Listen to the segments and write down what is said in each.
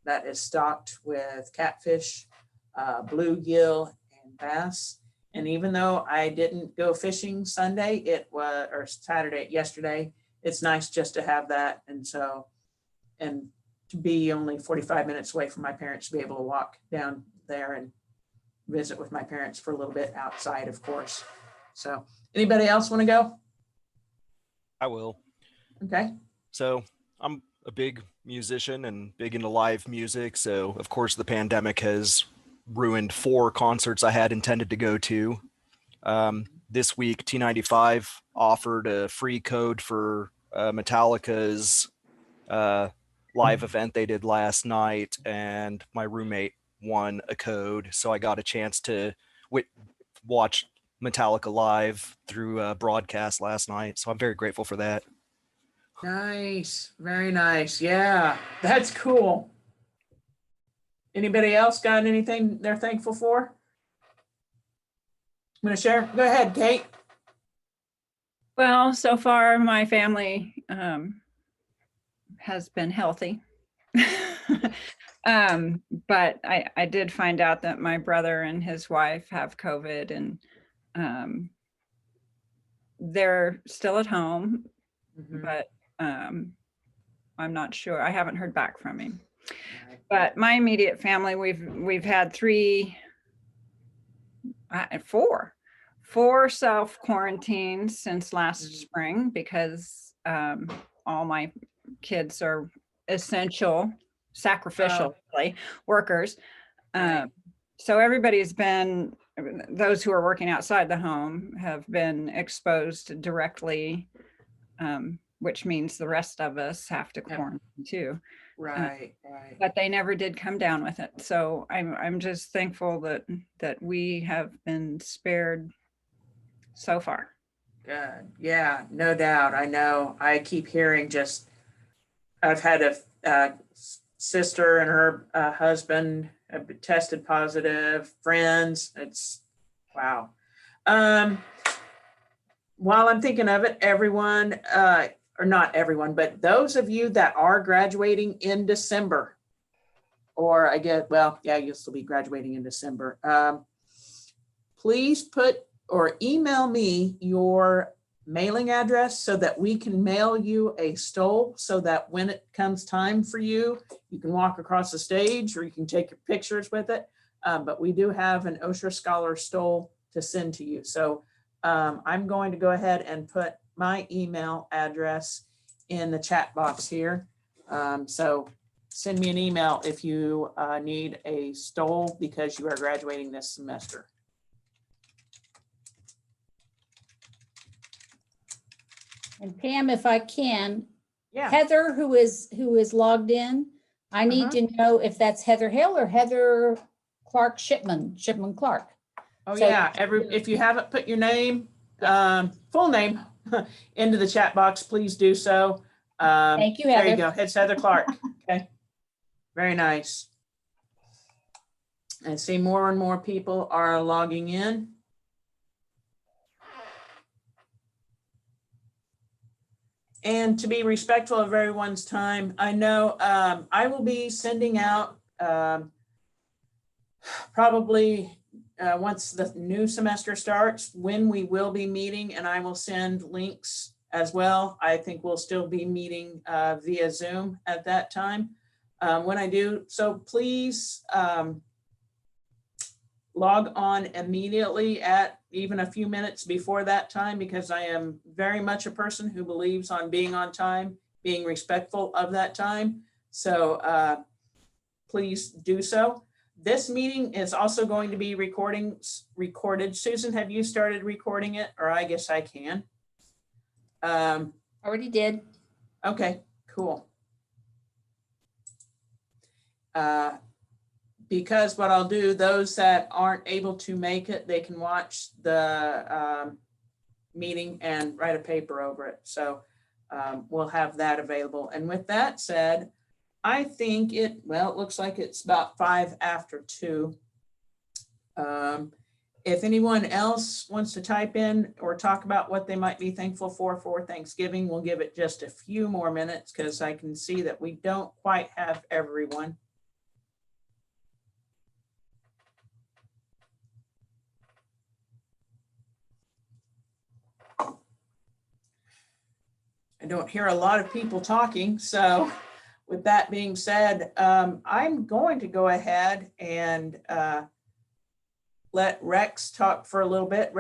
that is stocked with catfish, bluegill, and bass. And even though I didn't go fishing Sunday, or Saturday, yesterday, it's nice just to have that. And to be only 45 minutes away from my parents, to be able to walk down there and visit with my parents for a little bit outside, of course. So anybody else want to go? I will. Okay. So I'm a big musician and big into live music. So of course the pandemic has ruined 4 concerts I had intended to go to. This week, T95 offered a free code for Metallica's live event they did last night, and my roommate won a code. So I got a chance to watch Metallica live through a broadcast last night. So I'm very grateful for that. Nice. Very nice. Yeah, that's cool. Anybody else got anything they're thankful for? I'm going to share. Go ahead, Kate. Well, so far my family has been healthy. But I did find out that my brother and his wife have COVID, and they're still at home, but I'm not sure. I haven't heard back from him. But my immediate family, we've had four self quarantines since last spring, because all my kids are essential, sacrificially workers. So everybody's been, those who are working outside the home have been exposed directly, which means the rest of us have to quarantine too. Right. But they never did come down with it. So I'm just thankful that we have been spared so far. Good. Yeah, no doubt. I know. I keep hearing I've had a sister and her husband have tested positive, friends. It's wow. While I'm thinking of it, everyone, or not everyone, but those of you that are graduating in December, or I guess, well, yeah, you'll still be graduating in December. Please put or email me your mailing address so that we can mail you a stole, so that when it comes time for you, you can walk across the stage or you can take your pictures with it. But we do have an Osher Scholar stole to send to you. So I'm going to go ahead and put my email address in the chat box here. So send me an email if you need a stole because you are graduating this semester. And Pam, if I can, Yeah. Heather, who is logged in, I need to know if that's Heather Hill or Heather Clark Shipman Clark. Oh, So- yeah. If you haven't put your name, full name into the chat box, please do so. Thank you, Heather. There you go. It's Heather Clark. Okay. Very nice. I see more and more people are logging in. And to be respectful of everyone's time, I know I will be sending out probably once the new semester starts, when we will be meeting, and I will send links as well. I think we'll still be meeting via Zoom at that time. When I do, so please log on immediately at even a few minutes before that time, because I am very much a person who believes on being on time, being respectful of that time. So please do so. This meeting is also going to be recorded. Susan, have you started recording it? Or I guess I can. Already did. Okay, cool. Because what I'll do, those that aren't able to make it, they can watch the meeting and write a paper over it. So we'll have that available. And with that said, I think it looks like it's about 5 after 2. If anyone else wants to type in or talk about what they might be thankful for Thanksgiving, we'll give it just a few more minutes because I can see that we don't quite have everyone. I don't hear a lot of people talking. So with that being said, I'm going to go ahead and let Rex talk for a little bit.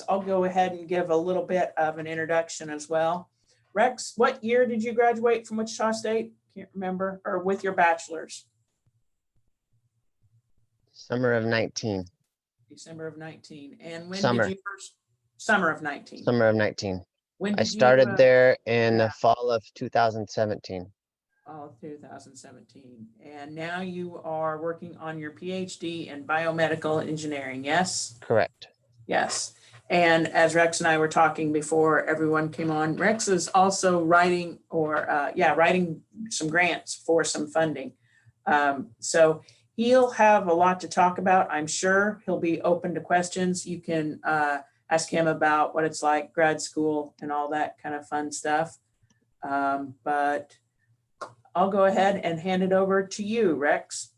I'll go ahead and give a little bit of an introduction as well. Rex, what year did you graduate from Wichita State? Can't remember, or with your bachelor's? Summer of 19. December of 19. And when Summer. did you first? Summer of 19. Summer of 19. When I did started you, there in yeah. the fall of 2017. Oh, 2017. And now you are working on your PhD in biomedical engineering, yes? Correct. Yes. And as Rex and I were talking before everyone came on, Rex is also writing writing some grants for some funding. So he'll have a lot to talk about. I'm sure he'll be open to questions. You can ask him about what it's like, grad school and all that kind of fun stuff. But I'll go ahead and hand it over to you, Rex.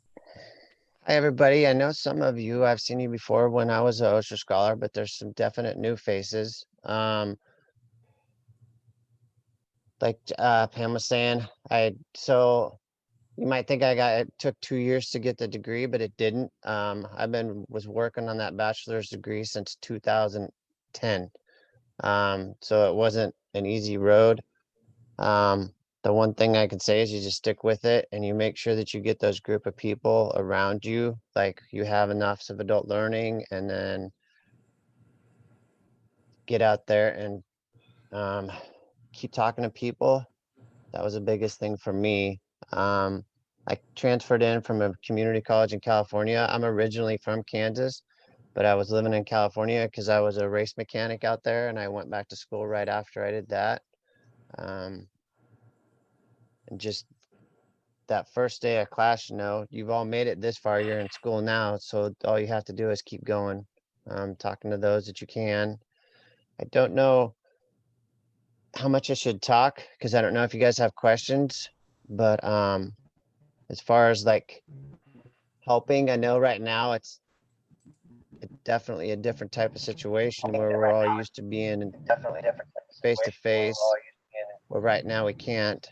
Hi, everybody. I know some of you, I've seen you before when I was an Osher Scholar, but there's some definite new faces. Like Pam was saying, so you might think it took 2 years to get the degree, but it didn't. Was working on that bachelor's degree since 2010. So it wasn't an easy road. The one thing I can say is you just stick with it and you make sure that you get those group of people around you, like you have enough of adult learning, and then get out there and keep talking to people. That was the biggest thing for me. I transferred in from a community college in California. I'm originally from Kansas, but I was living in California because I was a race mechanic out there, and I went back to school right after I did that. And just that first day of class, you've all made it this far, you're in school now, so all you have to do is keep going, talking to those that you can. I don't know how much I should talk because I don't know if you guys have questions, but as far as like helping, I know right now it's definitely a different type of situation where we're all used to being face to face, where right now we can't.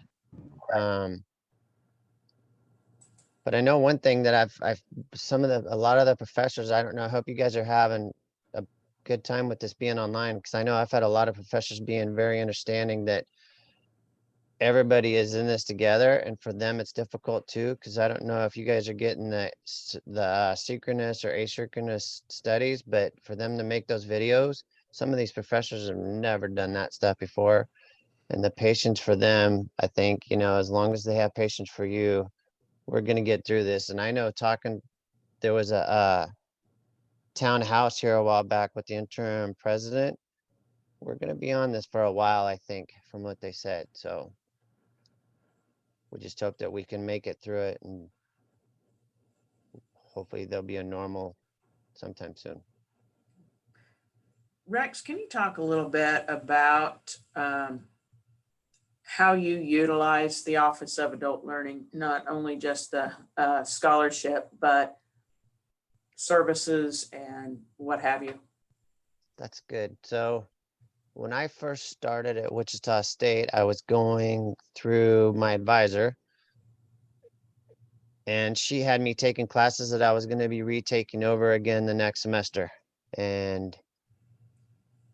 But I know one thing that a lot of the professors, I don't know, I hope you guys are having a good time with this being online, because I know I've had a lot of professors being very understanding that everybody is in this together, and for them it's difficult too, because I don't know if you guys are getting the synchronous or asynchronous studies, but for them to make those videos, some of these professors have never done that stuff before. And the patience for them, I think, as long as they have patience for you, we're going to get through this. And I know there was a town house here a while back with the interim president. We're going to be on this for a while, I think, from what they said. So we just hope that we can make it through it, and hopefully there'll be a normal sometime soon. Rex, can you talk a little bit about how you utilize the Office of Adult Learning, not only just the scholarship, but services and what have you? That's good. So when I first started at Wichita State, I was going through my advisor, and she had me taking classes that I was going to be retaking over again the next semester. And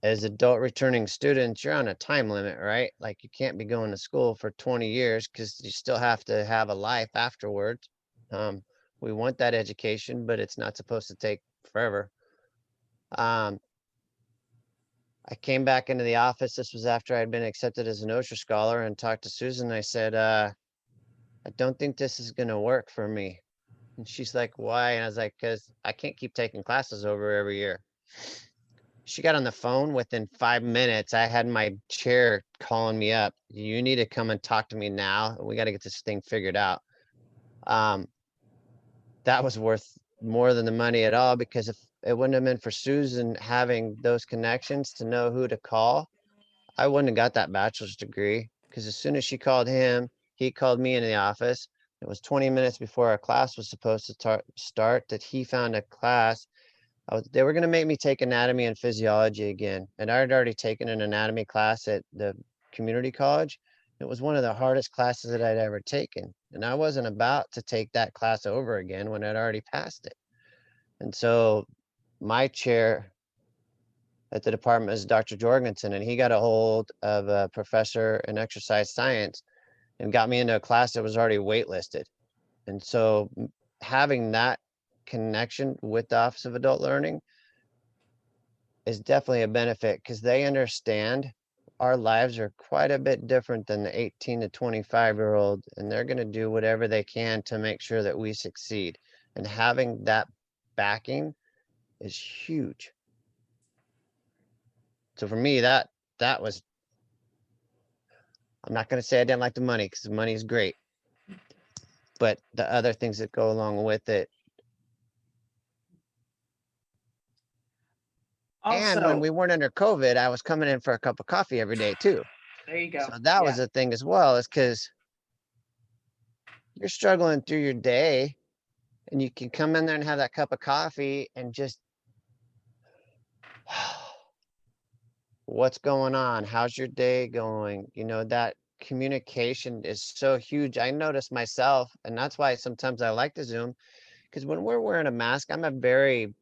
as adult returning students, you're on a time limit, right? Like you can't be going to school for 20 years because you still have to have a life afterwards. We want that education, but it's not supposed to take forever. I came back into the office. This was after I'd been accepted as an Osher Scholar, and talked to Susan. I said, I don't think this is going to work for me. And she's like, why? And I was like, because I can't keep taking classes over every year. She got on the phone within 5 minutes. I had my chair calling me up. You need to come and talk to me now. We got to get this thing figured out. That was worth more than the money at all, because if it wouldn't have been for Susan having those connections to know who to call, I wouldn't have got that bachelor's degree. Because as soon as she called him, he called me into the office. It was 20 minutes before our class was supposed to start that he found a class. They were going to make me take anatomy and physiology again. And I had already taken an anatomy class at the community college. It was one of the hardest classes that I'd ever taken. And I wasn't about to take that class over again when I'd already passed it. And so my chair at the department is Dr. Jorgensen, and he got a hold of a professor in exercise science and got me into a class that was already waitlisted. And so having that connection with the Office of Adult Learning is definitely a benefit, because they understand our lives are quite a bit different than the 18 to 25-year-old, and they're going to do whatever they can to make sure that we succeed. And having that backing is huge. So for me, that was, I'm not going to say I didn't like the money, because the money is great, but the other things that go along with it. And when Also, we weren't under COVID, I was coming in for a cup of coffee every day too. there you go. So that was Yeah. a thing as well, is because you're struggling through your day and you can come in there and have that cup of coffee and just, what's going on? How's your day going? You know, that communication is so huge. I notice myself, and that's why sometimes I like to Zoom, because when we're wearing a mask, I'm a very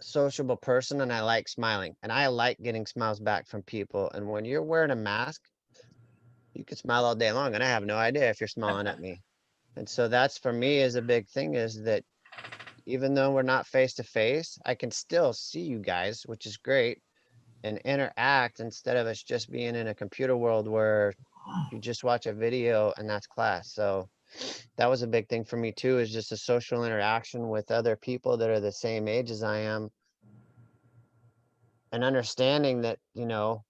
sociable person and I like smiling and I like getting smiles back from people. And when you're wearing a mask, you can smile all day long and I have no idea if you're smiling at me. And so that's, for me, is a big thing, is that even though we're not face to face, I can still see you guys, which is great, and interact, instead of us just being in a computer world where you just watch a video and that's class. So that was a big thing for me too, is just a social interaction with other people that are the same age as I am, and understanding that, you know,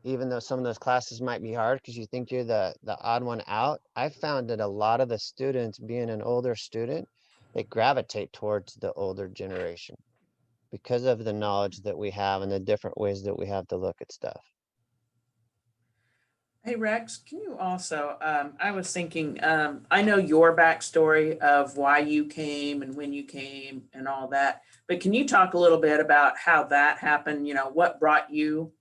even though some of those classes might be hard because you think you're the odd one out, I found that a lot of the students, being an older student, they gravitate towards the older generation because of the knowledge that we have and the different ways that we have to look at stuff. Hey Rex, can you also, I was thinking, I know your backstory of why you came and when you came and all that, but can you talk a little bit about how that happened? You know, what brought you,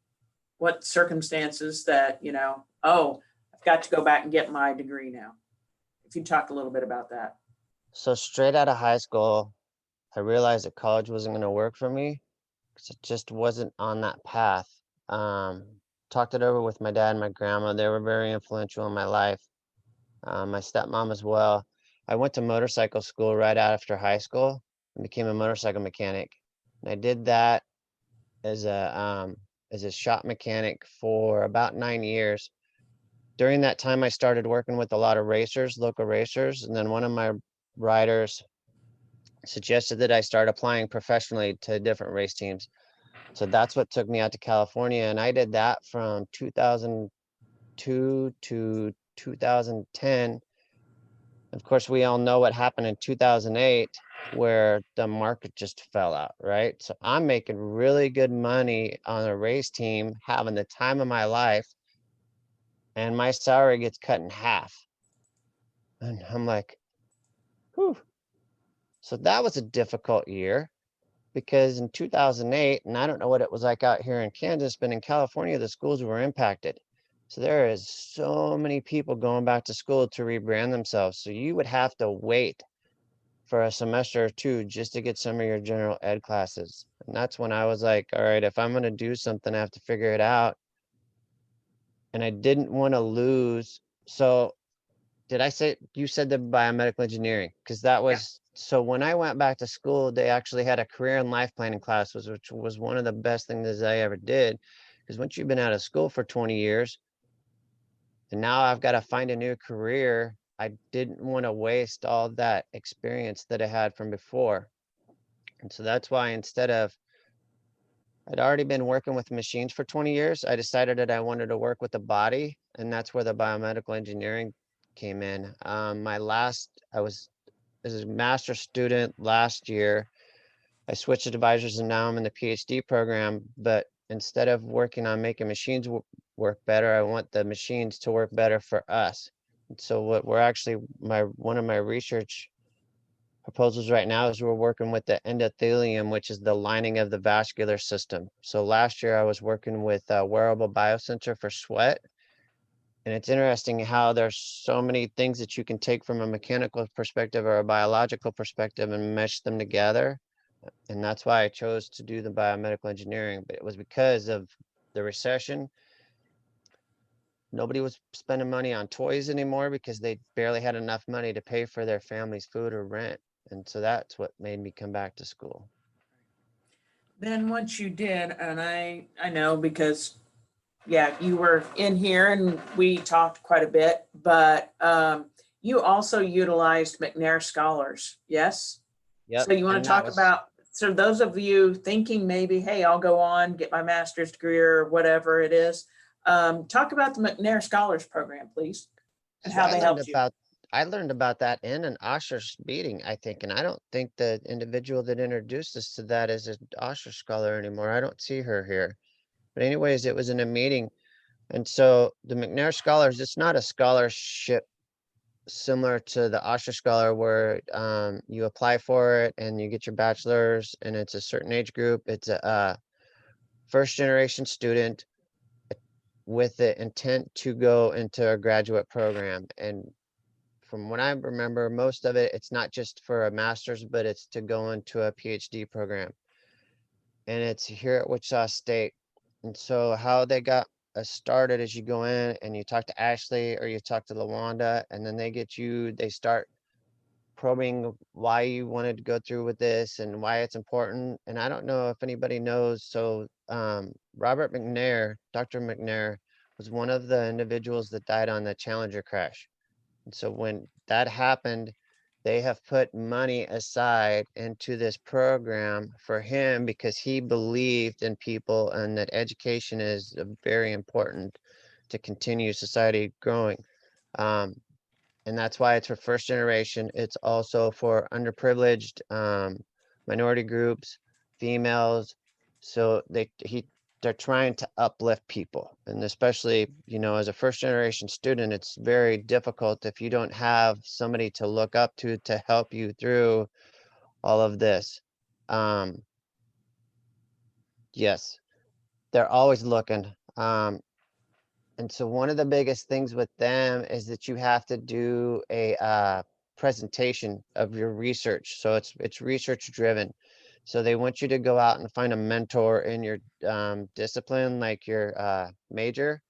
what circumstances that, you know, oh, I've got to go back and get my degree now. If you talk a little bit about that. So straight out of high school, I realized that college wasn't going to work for me because it just wasn't on that path. Talked it over with my dad and my grandma. They were very influential in my life. My stepmom as well. I went to motorcycle school right after high school and became a motorcycle mechanic. And I did that as a shop mechanic for about 9 years. During that time, I started working with a lot of racers, local racers, and then one of my riders suggested that I start applying professionally to different race teams. So that's what took me out to California, and I did that from 2002 to 2010. Of course, we all know what happened in 2008, where the market just fell out, right? So I'm making really good money on a race team, having the time of my life, and my salary gets cut in half. And I'm like, whew. So that was a difficult year, because in 2008, and I don't know what it was like out here in Kansas, but in California, the schools were impacted. So there is so many people going back to school to rebrand themselves. So you would have to wait for a semester or two just to get some of your general ed classes. And that's when I was like, all right, if I'm going to do something, I have to figure it out. And I didn't want to lose. So did I say, you said the biomedical engineering? Because that was, so when I went back to school, they actually had a career and life planning class, which was one of the best things that I ever did. Because once you've been out of school for 20 years, and now I've got to find a new career, I didn't want to waste all that experience that I had from before. And so that's why, instead of, I'd already been working with machines for 20 years, I decided that I wanted to work with the body, and that's where the biomedical engineering came in. I was as a master's student last year. I switched advisors and now I'm in the PhD program, but instead of working on making machines work better, I want the machines to work better for us. And so what we're actually, one of my research proposals right now is we're working with the endothelium, which is the lining of the vascular system. So last year I was working with a wearable biosensor for sweat. And it's interesting how there's so many things that you can take from a mechanical perspective or a biological perspective and mesh them together. And that's why I chose to do the biomedical engineering, but it was because of the recession. Nobody was spending money on toys anymore because they barely had enough money to pay for their family's food or rent. And so that's what made me come back to school. Then once you did, and I know because, yeah, you were in here and we talked quite a bit, but you also utilized McNair Scholars, yes? Yep. So you want and to that talk was- about, so those of you thinking maybe, hey, I'll go on, get my master's degree or whatever it is, talk about the McNair Scholars Program, please, and so how I they learned helped you. about I learned about that in an Osher meeting, I think, and I don't think the individual that introduced us to that is an Osher scholar anymore. I don't see her here. But anyways, it was in a meeting. And so the McNair Scholars, it's not a scholarship similar to the Osher Scholar where you apply for it and you get your bachelor's and it's a certain age group. It's a first generation student with the intent to go into a graduate program. And from what I remember, most of it, it's not just for a master's, but it's to go into a PhD program. And it's here at Wichita State. And so how they got us started is you go in and you talk to Ashley or you talk to LaWanda, and then they start probing why you wanted to go through with this and why it's important. And I don't know if anybody knows. So Robert McNair, Dr. McNair, was one of the individuals that died on the Challenger crash. And so when that happened, they have put money aside into this program for him because he believed in people and that education is very important to continue society growing. And that's why it's for first generation. It's also for underprivileged minority groups, females. So they're trying to uplift people. And especially, as a first generation student, it's very difficult if you don't have somebody to look up to help you through all of this. Yes, they're always looking. And so one of the biggest things with them is that you have to do a presentation of your research. So it's research driven. So they want you to go out and find a mentor in your discipline, like your major,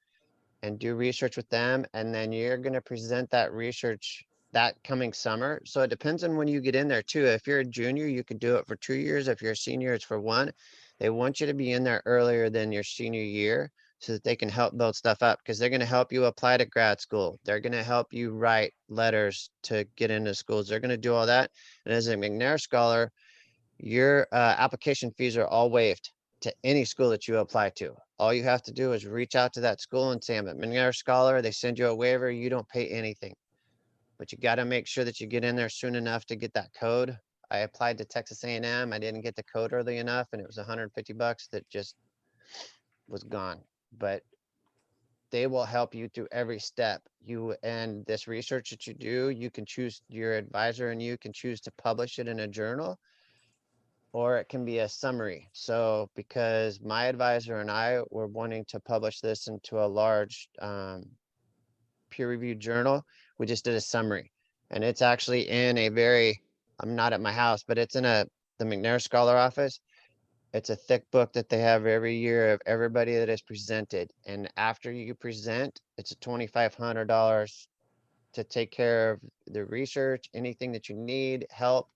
and do research with them. And then you're going to present that research that coming summer. So it depends on when you get in there too. If you're a junior, you could do it for 2 years. If you're a senior, it's for 1. They want you to be in there earlier than your senior year so that they can help build stuff up, because they're going to help you apply to grad school. They're going to help you write letters to get into schools. They're going to do all that. And as a McNair Scholar, your application fees are all waived to any school that you apply to. All you have to do is reach out to that school and say, I'm a McNair Scholar. They send you a waiver. You don't pay anything. But you got to make sure that you get in there soon enough to get that code. I applied to Texas A&M. I didn't get the code early enough, and it was $150 that just was gone. But they will help you through every step. And this research that you do, you can choose, your advisor and you can choose to publish it in a journal, or it can be a summary. So because my advisor and I were wanting to publish this into a large peer-reviewed journal, we just did a summary. And it's actually in I'm not at my house, but it's in the McNair Scholar office. It's a thick book that they have every year of everybody that is presented. And after you present, it's a $2,500 to take care of the research, anything that you need, help.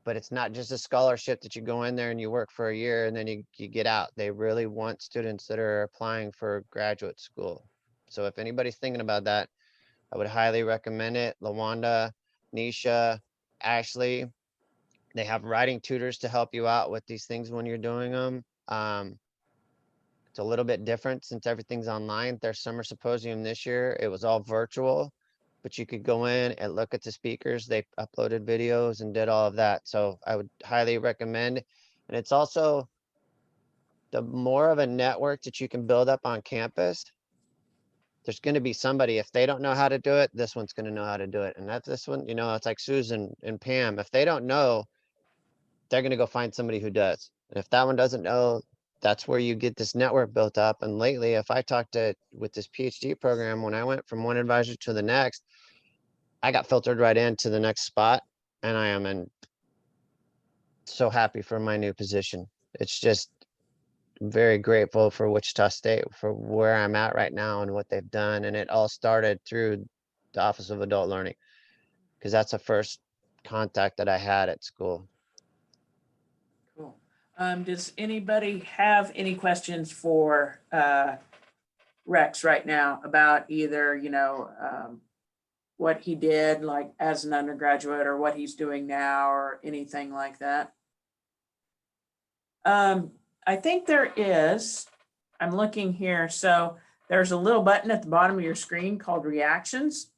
But it's not just a scholarship that you go in there and you work for a year and then you get out. They really want students that are applying for graduate school. So if anybody's thinking about that, I would highly recommend it. LaWanda, Nisha, Ashley, they have writing tutors to help you out with these things when you're doing them. It's a little bit different since everything's online. Their summer symposium this year, it was all virtual, but you could go in and look at the speakers. They uploaded videos and did all of that. So I would highly recommend. And it's also the more of a network that you can build up on campus, there's going to be somebody, if they don't know how to do it, this one's going to know how to do it. And that's this one, it's like Susan and Pam. If they don't know, they're going to go find somebody who does. And if that one doesn't know, that's where you get this network built up. And lately, if I talked with this PhD program, when I went from one advisor to the next, I got filtered right into the next spot. And I am so happy for my new position. It's just very grateful for Wichita State for where I'm at right now and what they've done. And it all started through the Office of Adult Learning, because that's the first contact that I had at school. Cool. Does anybody have any questions for Rex right now about either, what he did like as an undergraduate or what he's doing now or anything like that? I think there is. I'm looking here. So there's a little button at the bottom of your screen called reactions.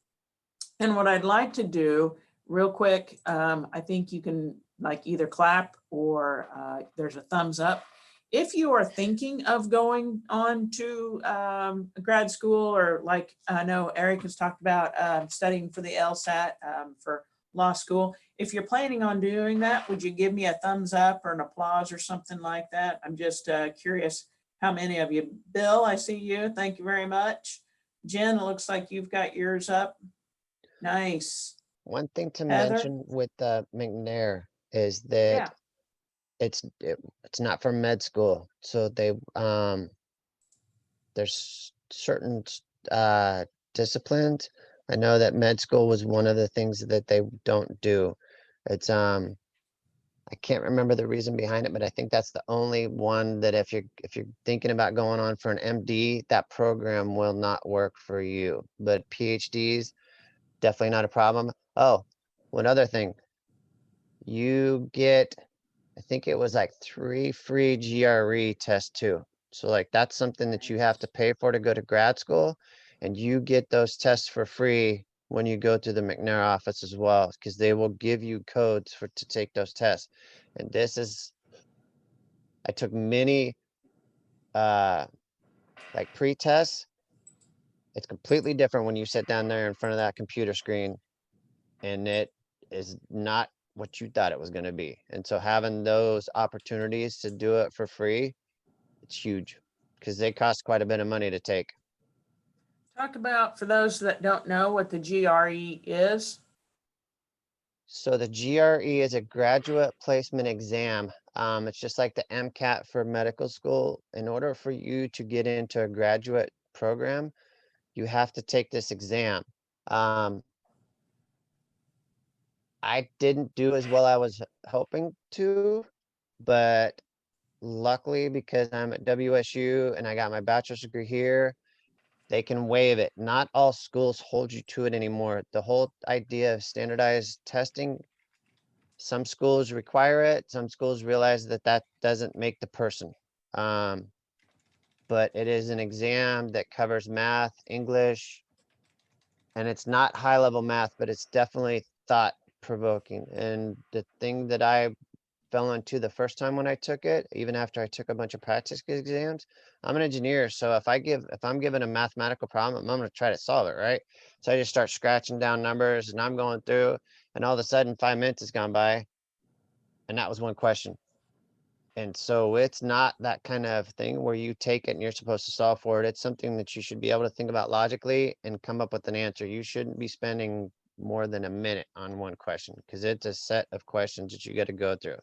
And what I'd like to do real quick, I think you can like either clap or there's a thumbs up. If you are thinking of going on to grad school, or like I know Eric has talked about studying for the LSAT for law school, if you're planning on doing that, would you give me a thumbs up or an applause or something like that? I'm just curious how many of you. Bill, I see you. Thank you very much. Jen, it looks like you've got yours up. Nice. One thing to Heather? mention with McNair is that it's not for med school. So there's certain disciplines. I know that med school was one of the things that they don't do. It's I can't remember the reason behind it, but I think that's the only one that if you're thinking about going on for an MD, that program will not work for you. But PhDs, definitely not a problem. Oh, one other thing. You get, I think it was like 3 free GRE tests too. So like that's something that you have to pay for to go to grad school, and you get those tests for free when you go to the McNair office as well, because they will give you codes to take those tests. And I took many like pre-tests. It's completely different when you sit down there in front of that computer screen, and it is not what you thought it was going to be. And so having those opportunities to do it for free, it's huge, because they cost quite a bit of money to take. Talk about, for those that don't know, what the GRE is. So the GRE is a graduate placement exam. It's just like the MCAT for medical school. In order for you to get into a graduate program, you have to take this exam. I didn't do as well I was hoping to, but luckily, because I'm at WSU and I got my bachelor's degree here, they can waive it. Not all schools hold you to it anymore. The whole idea of standardized testing, some schools require it. Some schools realize that doesn't make the person. But it is an exam that covers math, English, and it's not high level math, but it's definitely thought provoking. And the thing that I fell into the first time when I took it, even after I took a bunch of practice exams, I'm an engineer. So if I'm given a mathematical problem, I'm going to try to solve it, right? So I just start scratching down numbers, and I'm going through, and all of a sudden 5 minutes has gone by, and that was one question. And so it's not that kind of thing where you take it and you're supposed to solve for it. It's something that you should be able to think about logically and come up with an answer. You shouldn't be spending more than a minute on one question, because it's a set of questions that you got to go through,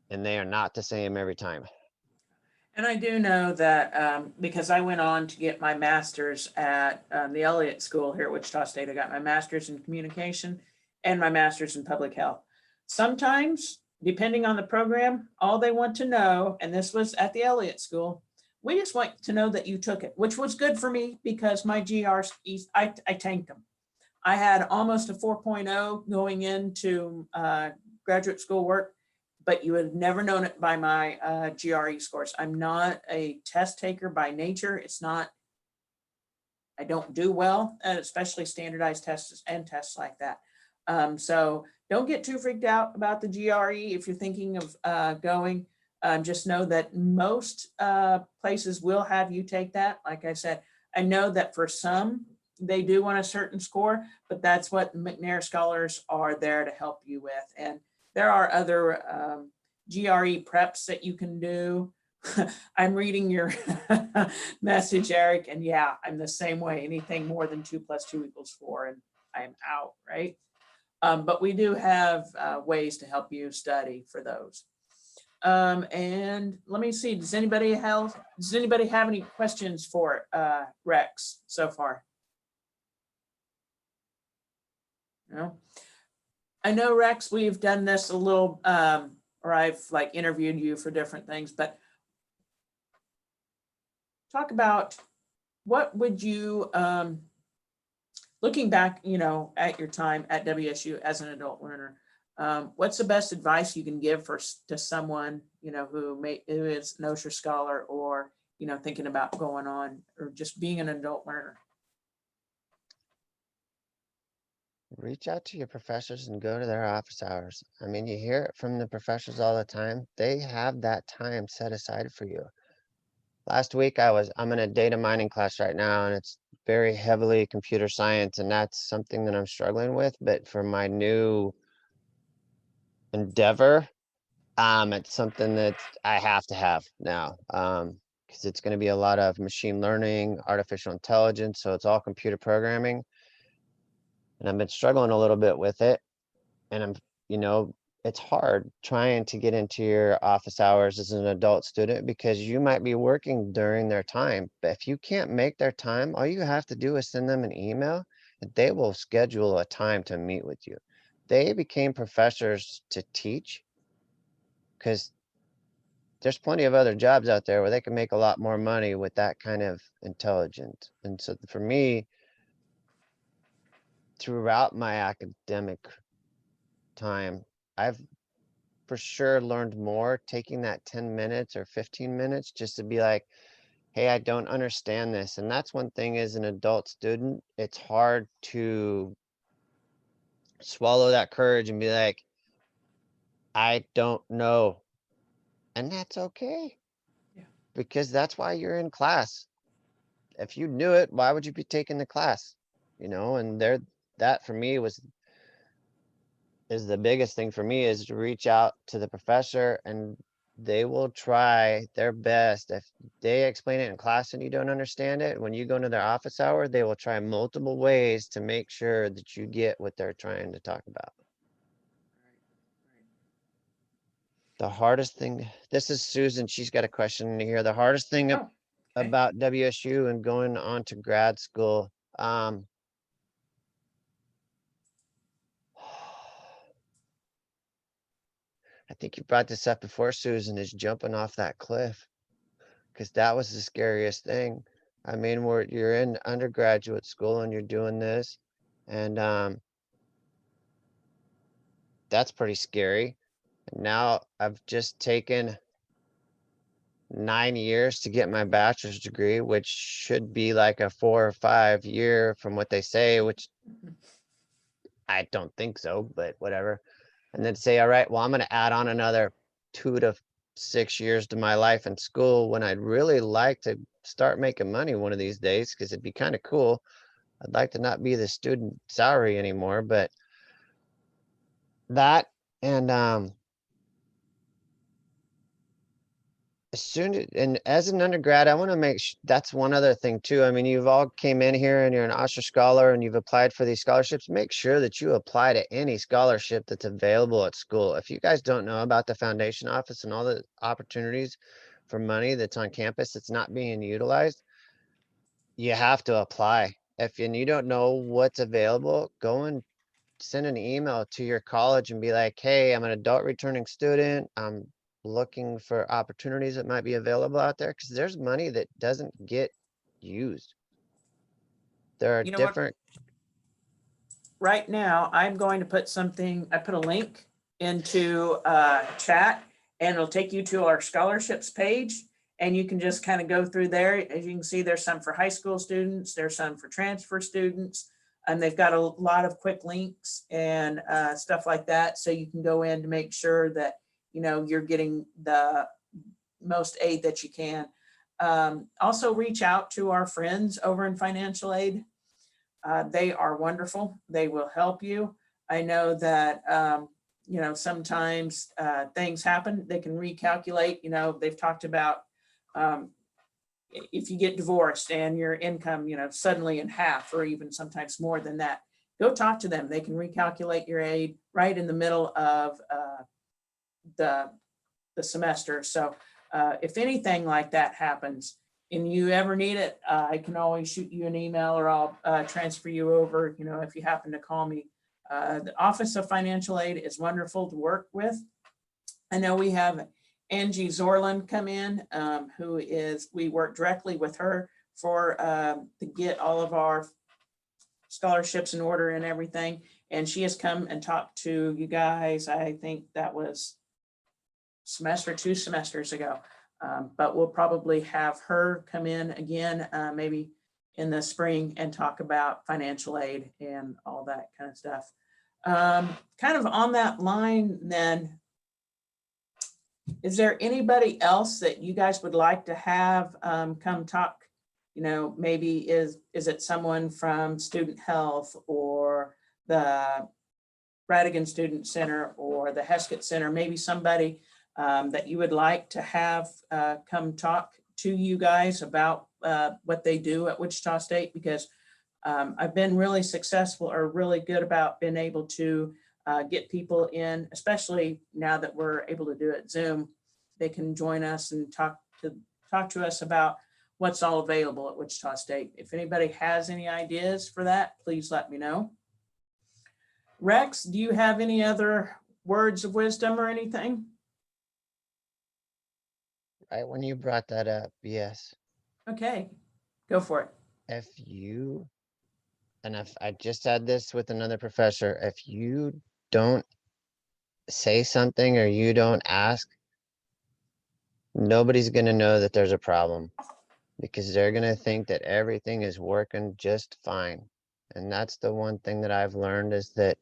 and they are not the same every time. And I do know that because I went on to get my master's at the Elliott School here at Wichita State. I got my master's in communication and my master's in public health. Sometimes, depending on the program, all they want to know, and this was at the Elliott School, we just want to know that you took it, which was good for me because my GRs, I tanked them. I had almost a 4.0 going into graduate school work, but you would have never known it by my GRE scores. I'm not a test taker by nature. It's not, I don't do well, especially standardized tests and tests like that. So don't get too freaked out about the GRE if you're thinking of going. Just know that most places will have you take that. Like I said, I know that for some, they do want a certain score, but that's what McNair Scholars are there to help you with. And there are other GRE preps that you can do. I'm reading your message, Eric, and yeah, I'm the same way. Anything more than 2 + 2 = 4, and I'm out, right? But we do have ways to help you study for those. And let me see, does anybody have any questions for Rex so far? No? I know, Rex, we've done this a little, or I've like interviewed you for different things, but talk about what would you, looking back, at your time at WSU as an adult learner, what's the best advice you can give to someone, who is an Osher Scholar or, thinking about going on or just being an adult learner? Reach out to your professors and go to their office hours. I mean, you hear it from the professors all the time. They have that time set aside for you. Last week I'm in a data mining class right now, and it's very heavily computer science, and that's something that I'm struggling with. But for my new endeavor, it's something that I have to have now, because it's going to be a lot of machine learning, artificial intelligence. So it's all computer programming. And I've been struggling a little bit with it. And it's hard trying to get into your office hours as an adult student because you might be working during their time. But if you can't make their time, all you have to do is send them an email and they will schedule a time to meet with you. They became professors to teach because there's plenty of other jobs out there where they can make a lot more money with that kind of intelligence. And so for me, throughout my academic time, I've for sure learned more taking that 10 minutes or 15 minutes just to be like, hey, I don't understand this. And that's one thing as an adult student, it's hard to swallow that courage and be like, I don't know. And that's okay. Yeah. Because that's why you're in class. If you knew it, why would you be taking the class? And that for me is the biggest thing for me, is to reach out to the professor and they will try their best. If they explain it in class and you don't understand it, when you go into their office hour, they will try multiple ways to make sure that you get what they're trying to talk about. The hardest thing, this is Susan, she's got a question here. The hardest thing Oh, okay. about WSU and going on to grad school, I think you brought this up before, Susan, is jumping off that cliff, because that was the scariest thing. I mean, you're in undergraduate school and you're doing this, and that's pretty scary. And now I've just taken 9 years to get my bachelor's degree, which should be like a 4 or 5 year from what they say, which I don't think so, but whatever. And then say, all right, well, I'm going to add on another 2 to 6 years to my life in school when I'd really like to start making money one of these days, because it'd be kind of cool. I'd like to not be the student salary anymore, but that and as an undergrad, I want to that's one other thing too. I mean, you've all came in here and you're an Osher Scholar and you've applied for these scholarships. Make sure that you apply to any scholarship that's available at school. If you guys don't know about the foundation office and all the opportunities for money that's on campus that's not being utilized, you have to apply. If you don't know what's available, go and send an email to your college and be like, hey, I'm an adult returning student. I'm looking for opportunities that might be available out there, because there's money that doesn't get used. There are You know what? different. Right now, I'm going to put I put a link into chat and it'll take you to our scholarships page. And you can just kind of go through there. As you can see, there's some for high school students, there's some for transfer students, and they've got a lot of quick links and stuff like that. So you can go in to make sure that, you're getting the most aid that you can. Also reach out to our friends over in financial aid. They are wonderful. They will help you. I know that, sometimes things happen. They can recalculate. They've talked about if you get divorced and your income, suddenly in half or even sometimes more than that, go talk to them. They can recalculate your aid right in the middle of the semester. So if anything like that happens and you ever need it, I can always shoot you an email or I'll transfer you over, if you happen to call me. The Office of Financial Aid is wonderful to work with. I know we have Angie Zorland come in, we work directly with her to get all of our scholarships in order and everything. And she has come and talked to you guys. I think that was two semesters ago. But we'll probably have her come in again, maybe in the spring, and talk about financial aid and all that kind of stuff. Kind of on that line then, is there anybody else that you guys would like to have come talk? Maybe is it someone from Student Health or the Radigan Student Center or the Heskett Center, maybe somebody that you would like to have come talk to you guys about what they do at Wichita State? Because I've been really successful or really good about being able to get people in, especially now that we're able to do it Zoom. They can join us and talk to us about what's all available at Wichita State. If anybody has any ideas for that, please let me know. Rex, do you have any other words of wisdom or anything? Right when you brought that up, yes. Okay, go for it. If I just had this with another professor, if you don't say something or you don't ask, nobody's going to know that there's a problem, because they're going to think that everything is working just fine. And that's the one thing that I've learned, is that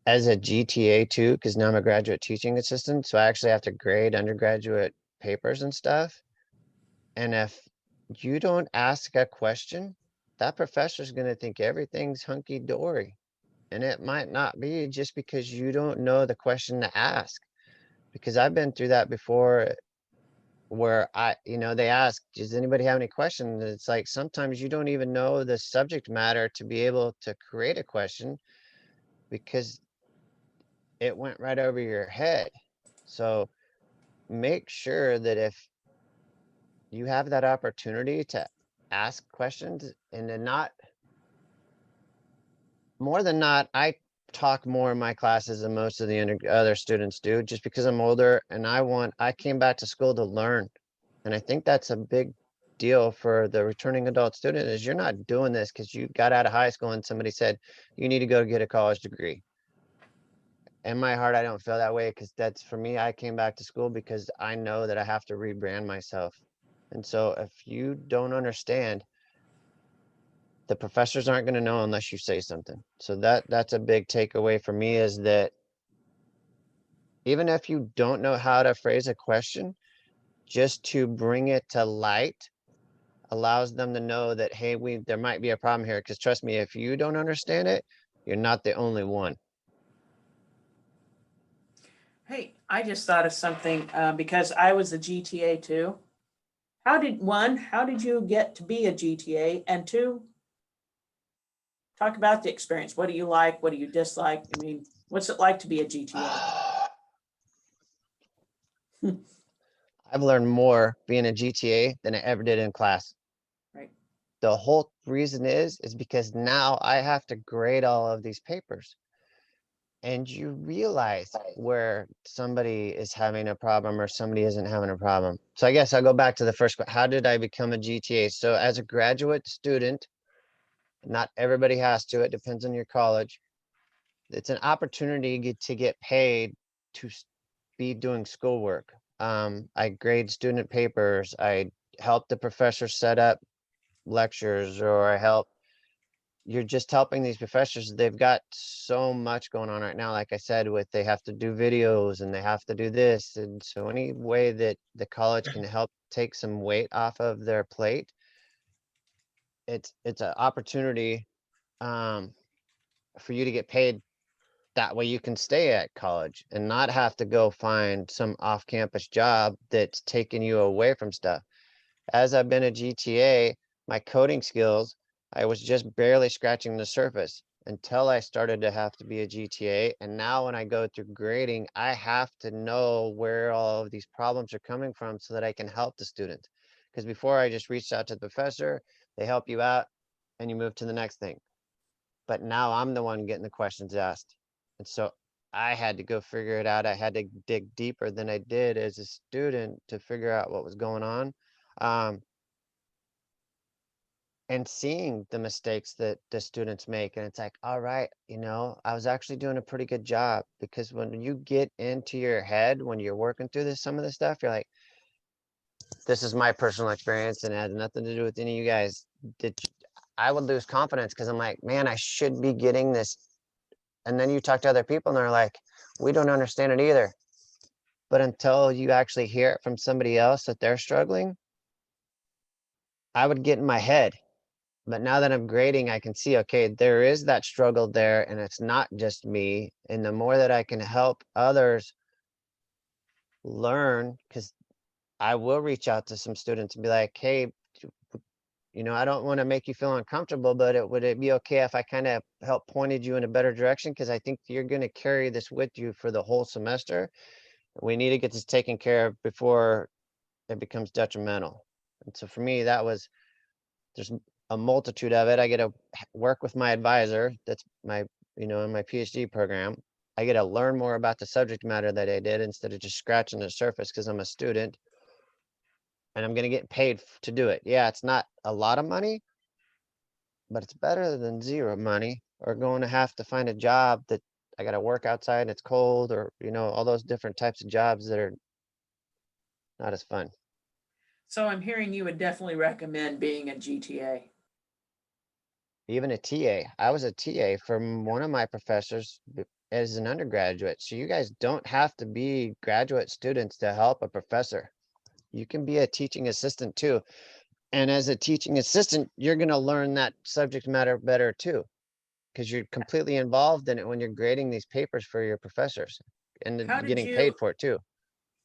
as a GTA too, because now I'm a graduate teaching assistant, so I actually have to grade undergraduate papers and stuff. And if you don't ask a question, that professor's going to think everything's hunky-dory. And it might not be, just because you don't know the question to ask. Because I've been through that before, where they ask, does anybody have any questions? And it's like, sometimes you don't even know the subject matter to be able to create a question, because it went right over your head. So make sure that if you have that opportunity to ask questions, and then more than not, I talk more in my classes than most of the other students do, just because I'm older and I came back to school to learn. And I think that's a big deal for the returning adult student, is you're not doing this because you got out of high school and somebody said you need to go get a college degree. In my heart, I don't feel that way, because that's, for me, I came back to school because I know that I have to rebrand myself. And so if you don't understand, the professors aren't going to know unless you say something. So that's a big takeaway for me, is that even if you don't know how to phrase a question, just to bring it to light allows them to know that, hey, there might be a problem here. Because trust me, if you don't understand it, you're not the only one. Hey, I just thought of something because I was a GTA too. How did you get to be a GTA? And two, talk about the experience. What do you like? What do you dislike? I mean, what's it like to be a GTA? I've learned more being a GTA than I ever did in class. Right. The whole reason is because now I have to grade all of these papers. And you realize where somebody is having a problem or somebody isn't having a problem. So I guess I'll go back to the first question. How did I become a GTA? So as a graduate student, not everybody has to, it depends on your college. It's an opportunity to get paid to be doing schoolwork. I grade student papers. I help the professor set up lectures, or I help you're just helping these professors. They've got so much going on right now. Like I said, with they have to do videos and they have to do this. And so any way that the college can help take some weight off of their plate, it's an opportunity for you to get paid. That way you can stay at college and not have to go find some off-campus job that's taking you away from stuff. As I've been a GTA, my coding skills, I was just barely scratching the surface until I started to have to be a GTA. And now when I go through grading, I have to know where all of these problems are coming from so that I can help the student. Because before I just reached out to the professor, they help you out and you move to the next thing. But now I'm the one getting the questions asked. And so I had to go figure it out. I had to dig deeper than I did as a student to figure out what was going on. And seeing the mistakes that the students make. And it's like, all right, I was actually doing a pretty good job, because when you get into your head, when you're working through some of this stuff, you're like, this is my personal experience and it has nothing to do with any of you guys. I would lose confidence because I'm like, man, I should be getting this. And then you talk to other people and they're like, we don't understand it either. But until you actually hear it from somebody else that they're struggling, I would get in my head. But now that I'm grading, I can see, okay, there is that struggle there and it's not just me. And the more that I can help others learn, because I will reach out to some students and be like, hey, I don't want to make you feel uncomfortable, but would it be okay if I kind of help pointed you in a better direction? Because I think you're going to carry this with you for the whole semester. We need to get this taken care of before it becomes detrimental. And so for me, there's a multitude of it. I get to work with my advisor. That's in my PhD program. I get to learn more about the subject matter that I did instead of just scratching the surface because I'm a student. And I'm going to get paid to do it. Yeah, it's not a lot of money, but it's better than zero money or going to have to find a job that I got to work outside and it's cold, or, all those different types of jobs that are not as fun. So I'm hearing you would definitely recommend being a GTA. Even a TA. I was a TA from one of my professors as an undergraduate. So you guys don't have to be graduate students to help a professor. You can be a teaching assistant too. And as a teaching assistant, you're going to learn that subject matter better too, because you're completely involved in it when you're grading these papers for your professors and getting paid for it too.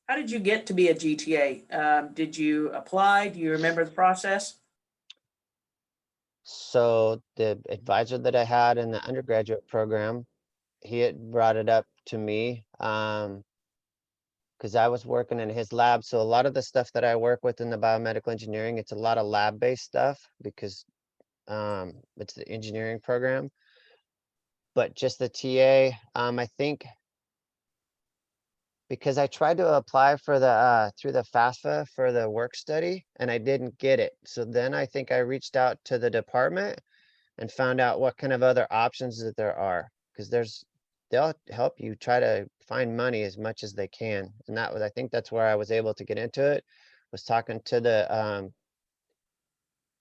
How did you get to be a GTA? Did you apply? Do you remember the process? So the advisor that I had in the undergraduate program, he had brought it up to me because I was working in his lab. So a lot of the stuff that I work with in the biomedical engineering, it's a lot of lab-based stuff because it's the engineering program. But just the TA, I think because I tried to apply for the through the FAFSA for the work study and I didn't get it. So then I think I reached out to the department and found out what kind of other options that there are, because they'll help you try to find money as much as they can. And I think that's where I was able to get into it, was talking to the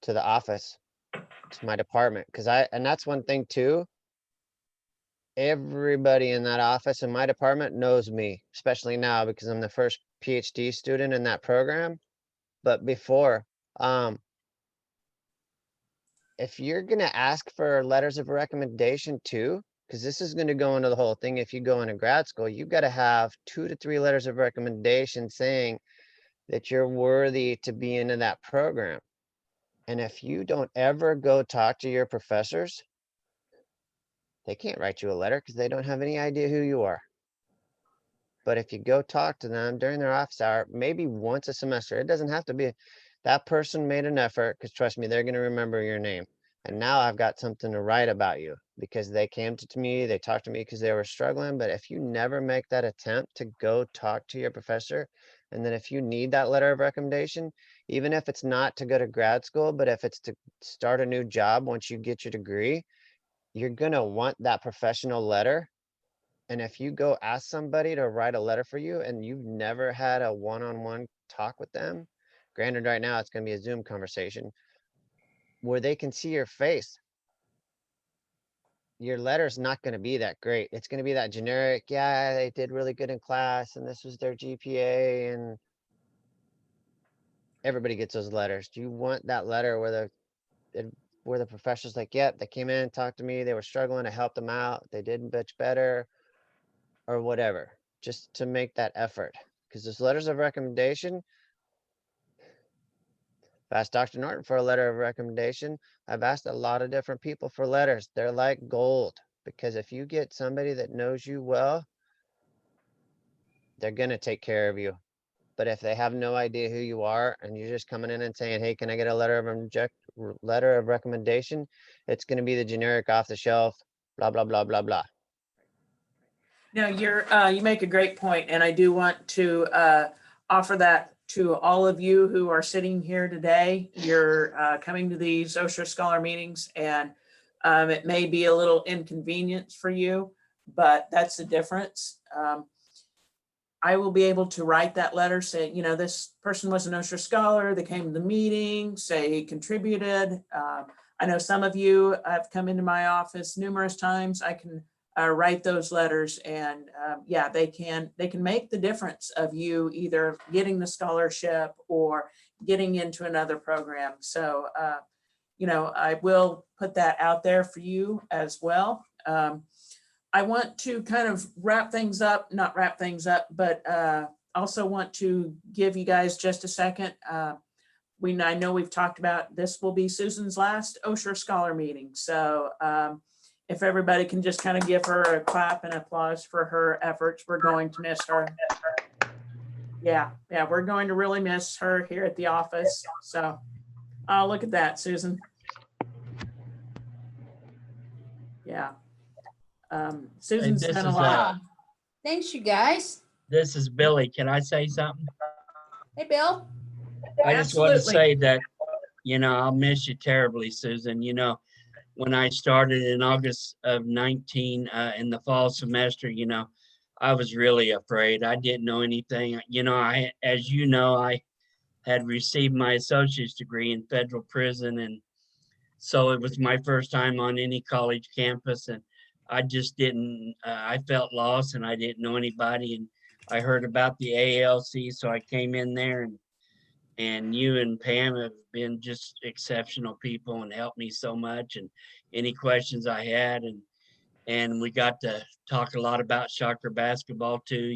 office, to my department. And that's one thing too. Everybody in that office in my department knows me, especially now because I'm the first PhD student in that program. But before, if you're going to ask for letters of recommendation too, because this is going to go into the whole thing. If you go into grad school, you've got to have 2 to 3 letters of recommendation saying that you're worthy to be into that program. And if you don't ever go talk to your professors, they can't write you a letter because they don't have any idea who you are. But if you go talk to them during their office hour, maybe once a semester, it doesn't have to be that person made an effort, because trust me, they're going to remember your name. And now I've got something to write about you because they came to me, they talked to me because they were struggling. But if you never make that attempt to go talk to your professor, and then if you need that letter of recommendation, even if it's not to go to grad school, but if it's to start a new job once you get your degree, you're going to want that professional letter. And if you go ask somebody to write a letter for you and you've never had a one-on-one talk with them, granted right now it's going to be a Zoom conversation where they can see your face your letter's not going to be that great. It's going to be that generic, yeah, they did really good in class and this was their GPA, and everybody gets those letters. Do you want that letter where the professor's like, yep, they came in, talked to me, they were struggling, I helped them out, they did much better, or whatever, just to make that effort? Because those letters of recommendation, I've asked Dr. Norton for a letter of recommendation. I've asked a lot of different people for letters. They're like gold, because if you get somebody that knows you well, they're going to take care of you. But if they have no idea who you are and you're just coming in and saying, hey, can I get a letter of recommendation? It's going to be the generic off the shelf, blah, blah, blah, blah, blah. Now, you make a great point, and I do want to offer that to all of you who are sitting here today. You're coming to these Osher Scholar meetings, and it may be a little inconvenience for you, but that's the difference. I will be able to write that letter, say, you know, this person was an Osher Scholar, they came to the meeting, say he contributed. I know some of you have come into my office numerous times. I can write those letters, and yeah, they can make the difference of you either getting the scholarship or getting into another program. So, you know, I will put that out there for you as well. I want to kind of not wrap things up, but also want to give you guys just a second. I know we've talked about this will be Susan's last Osher Scholar meeting. So if everybody can just kind of give her a clap and applause for her efforts, we're going to miss her. Yeah, we're going to really miss her here at the office. So look at that, Susan. Yeah. Susan's This done a is, lot. Thanks, you guys. This is Billy. Can I say something? Hey, Bill. I just want to Absolutely. say that, I'll miss you terribly, Susan. When I started in August of 19 in the fall semester, I was really afraid. I didn't know anything. As you know, I had received my associate's degree in federal prison. And so it was my first time on any college campus. And I just didn't, I felt lost and I didn't know anybody. And I heard about the ALC, so I came in there, and you and Pam have been just exceptional people and helped me so much. And any questions I had, and we got to talk a lot about soccer basketball too,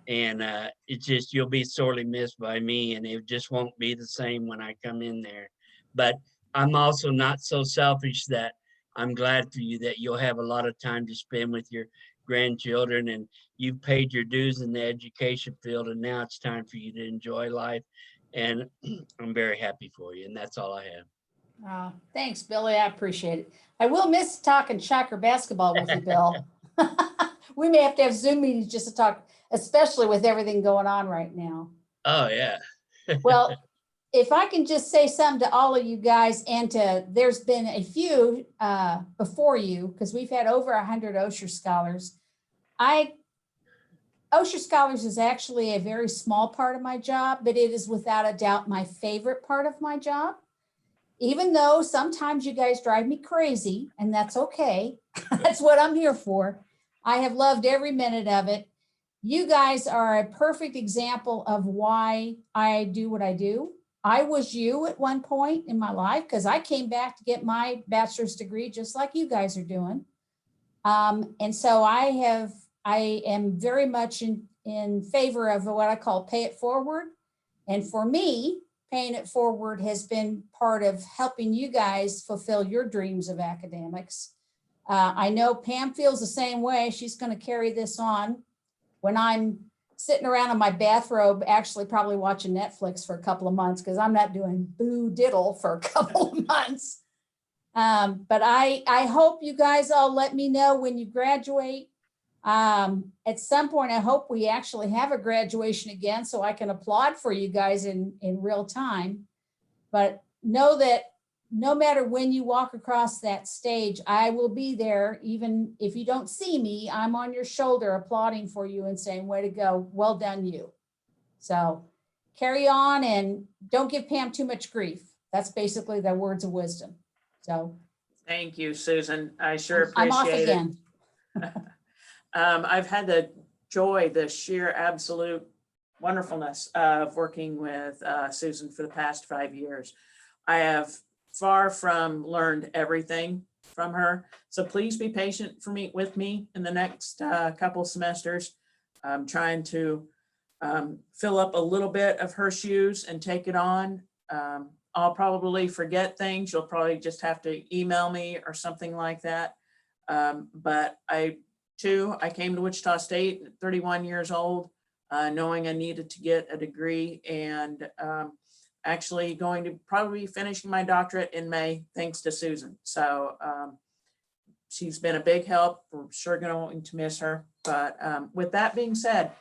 and it's just, you'll be sorely missed by me, and it just won't be the same when I come in there. But I'm also not so selfish that I'm glad for you that you'll have a lot of time to spend with your grandchildren, and you've paid your dues in the education field, and now it's time for you to enjoy life. And I'm very happy for you, and that's all I have. Oh, thanks, Billy. I appreciate it. I will miss talking soccer basketball with you, Bill. We may have to have Zoom meetings just to talk, especially with everything going on right now. Oh, yeah. Well, if I can just say something to all of you guys, and there's been a few before you, because we've had over 100 Osher Scholars. Osher Scholars is actually a very small part of my job, but it is without a doubt my favorite part of my job. Even though sometimes you guys drive me crazy, and that's okay. That's what I'm here for. I have loved every minute of it. You guys are a perfect example of why I do what I do. I was you at one point in my life, because I came back to get my bachelor's degree just like you guys are doing. And so I am very much in favor of what I call pay it forward. And for me, paying it forward has been part of helping you guys fulfill your dreams of academics. I know Pam feels the same way. She's going to carry this on when I'm sitting around in my bathrobe, actually probably watching Netflix for a couple of months, because I'm not doing boo diddle for a couple of months. But I hope you guys all let me know when you graduate. At some point, I hope we actually have a graduation again so I can applaud for you guys in real time. But know that no matter when you walk across that stage, I will be there. Even if you don't see me, I'm on your shoulder applauding for you and saying, way to go, well done you. So carry on and don't give Pam too much grief. That's basically the words of wisdom. So Thank you, Susan. I sure I'm off appreciate it. again. I've had the joy, the sheer absolute wonderfulness of working with Susan for the past 5 years. I have far from learned everything from her. So please be patient with me in the next couple semesters. I'm trying to fill up a little bit of her shoes and take it on. I'll probably forget things. You'll probably just have to email me or something like that. But I came to Wichita State at 31 years old, knowing I needed to get a degree, and actually going to probably be finishing my doctorate in May, thanks to Susan. So she's been a big help. We're sure going to miss her. But with that being said,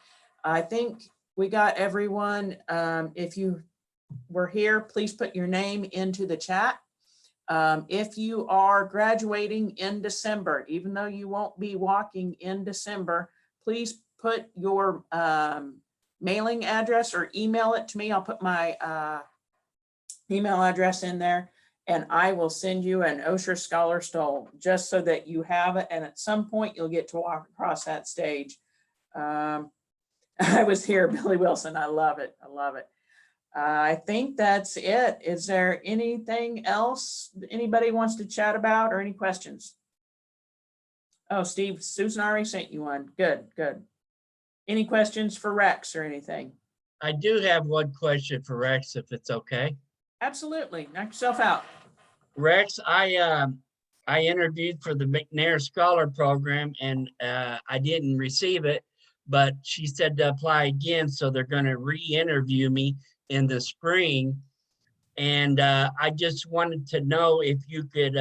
I think we got everyone. If you were here, please put your name into the chat. If you are graduating in December, even though you won't be walking in December, please put your mailing address or email it to me. I'll put my email address in there, and I will send you an Osher Scholar Stole just so that you have it. And at some point you'll get to walk across that stage. I was here, Billy Wilson. I love it. I love it. I think that's it. Is there anything else anybody wants to chat about or any questions? Oh, Steve, Susan already sent you one. Good, good. Any questions for Rex or anything? I do have one question for Rex, if it's okay. Absolutely. Knock yourself out. Rex, I interviewed for the McNair Scholar Program, and I didn't receive it, but she said to apply again, so they're going to re-interview me in the spring. And I just wanted to know if you could,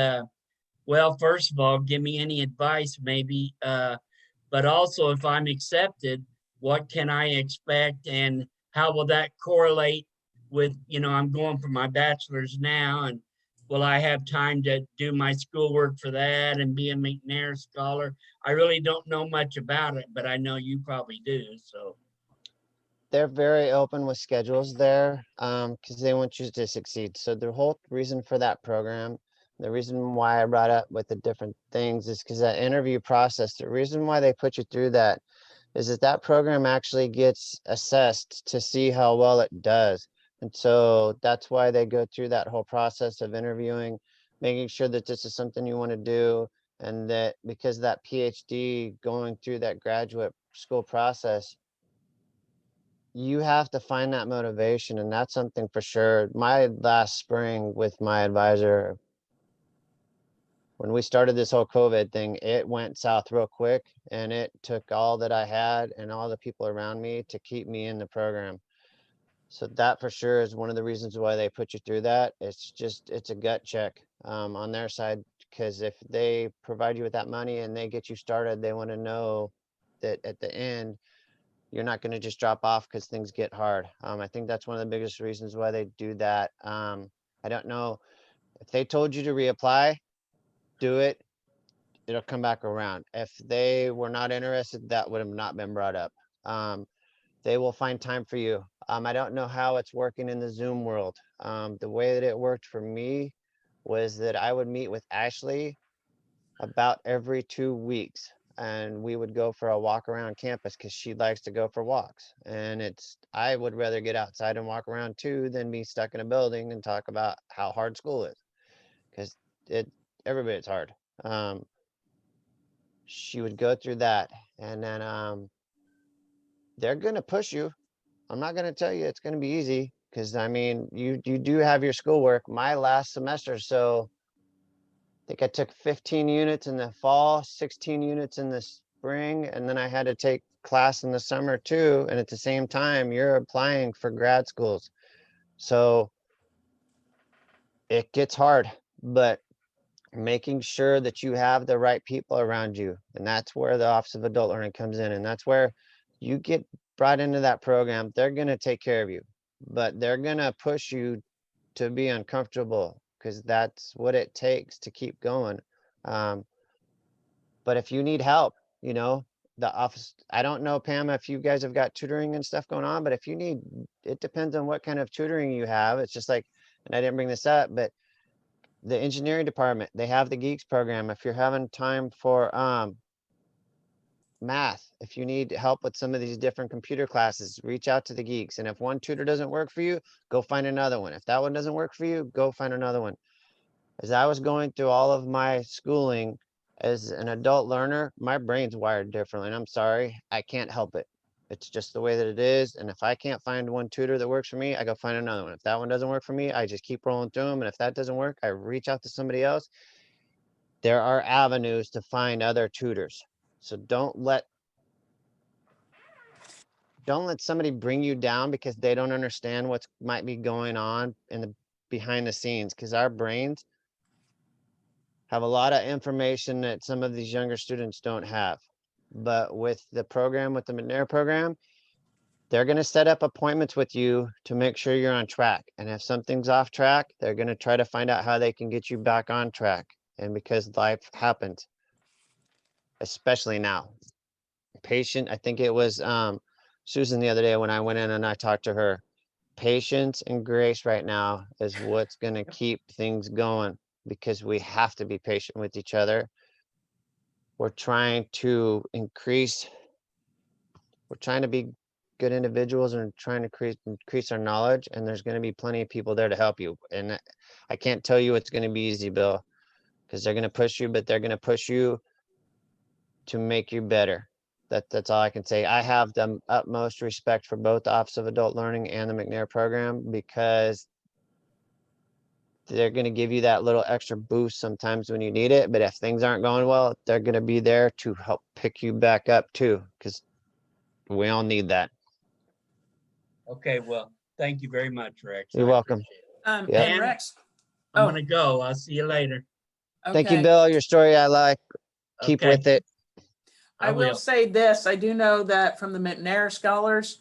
well, first of all, give me any advice maybe, but also if I'm accepted, what can I expect and how will that correlate with, I'm going for my bachelor's now, and will I have time to do my schoolwork for that and be a McNair Scholar? I really don't know much about it, but I know you probably do, so. They're very open with schedules there because they want you to succeed. So the whole reason for that program, the reason why I brought up with the different things is because that interview process, the reason why they put you through that is that program actually gets assessed to see how well it does. And so that's why they go through that whole process of interviewing, making sure that this is something you want to do. And that because that PhD going through that graduate school process, you have to find that motivation. And that's something for sure. My last spring with my advisor, when we started this whole COVID thing, it went south real quick, and it took all that I had and all the people around me to keep me in the program. So that for sure is one of the reasons why they put you through that. It's a gut check on their side, because if they provide you with that money and they get you started, they want to know that at the end, you're not going to just drop off because things get hard. I think that's one of the biggest reasons why they do that. I don't know if they told you to reapply, do it. It'll come back around. If they were not interested, that would have not been brought up. They will find time for you. I don't know how it's working in the Zoom world. The way that it worked for me was that I would meet with Ashley about every 2 weeks, and we would go for a walk around campus because she likes to go for walks. And I would rather get outside and walk around too than be stuck in a building and talk about how hard school is, because everybody's hard. She would go through that, and then they're going to push you. I'm not going to tell you it's going to be easy, because I mean, you do have your schoolwork. My last semester, so I think I took 15 units in the fall, 16 units in the spring, and then I had to take class in the summer too. And at the same time, you're applying for grad schools. So it gets hard, but making sure that you have the right people around you. And that's where the Office of Adult Learning comes in. And that's where you get brought into that program. They're going to take care of you, but they're going to push you to be uncomfortable, because that's what it takes to keep going. But if you need help, the office, I don't know, Pam, if you guys have got tutoring and stuff going on, but if you need, it depends on what kind of tutoring you have. It's just like, and I didn't bring this up, but the engineering department, they have the Geeks program. If you're having time for math, if you need help with some of these different computer classes, reach out to the Geeks. And if one tutor doesn't work for you, go find another one. If that one doesn't work for you, go find another one. As I was going through all of my schooling as an adult learner, my brain's wired differently. And I'm sorry, I can't help it. It's just the way that it is. And if I can't find one tutor that works for me, I go find another one. If that one doesn't work for me, I just keep rolling through them. And if that doesn't work, I reach out to somebody else. There are avenues to find other tutors. So don't let somebody bring you down because they don't understand what's might be going on in the behind the scenes, because our brains have a lot of information that some of these younger students don't have. But with the program, with the McNair program, they're going to set up appointments with you to make sure you're on track. And if something's off track, they're going to try to find out how they can get you back on track. And because life happens, especially now. I think it was Susan the other day when I went in and I talked to her. Patience and grace right now is what's going to keep things going, because we have to be patient with each other. We're trying to be good individuals and trying to increase our knowledge, and there's going to be plenty of people there to help you. And I can't tell you it's going to be easy, Bill, because they're going to push you, but they're going to push you to make you better. That's all I can say. I have the utmost respect for both the Office of Adult Learning and the McNair program, because they're going to give you that little extra boost sometimes when you need it. But if things aren't going well, they're going to be there to help pick you back up too, because we all need that. Okay, well, thank you very much, Rex. You're I welcome. appreciate it. Yeah. And Rex, I'm Oh. gonna go. I'll see you later. Thank you, okay. Bill. Your story I like. Keep Okay, with it. I will say this, I do know that from the McNair scholars,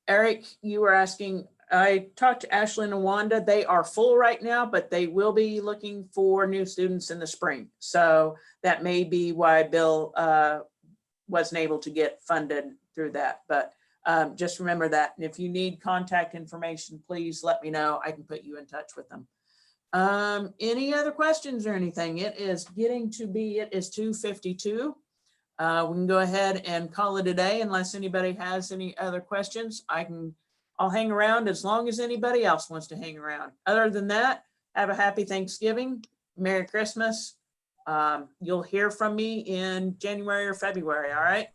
Eric, you were asking, I talked to Ashlyn and Wanda. They are full right now, but they will be looking for new students in the spring. So that may be why Bill wasn't able to get funded through that. But just remember that. And if you need contact information, please let me know. I can put you in touch with them. Any other questions or anything? It is 2:52. We can go ahead and call it a day unless anybody has any other questions. I'll hang around as long as anybody else wants to hang around. Other than that, have a happy Thanksgiving, Merry Christmas. You'll hear from me in January or February, all right?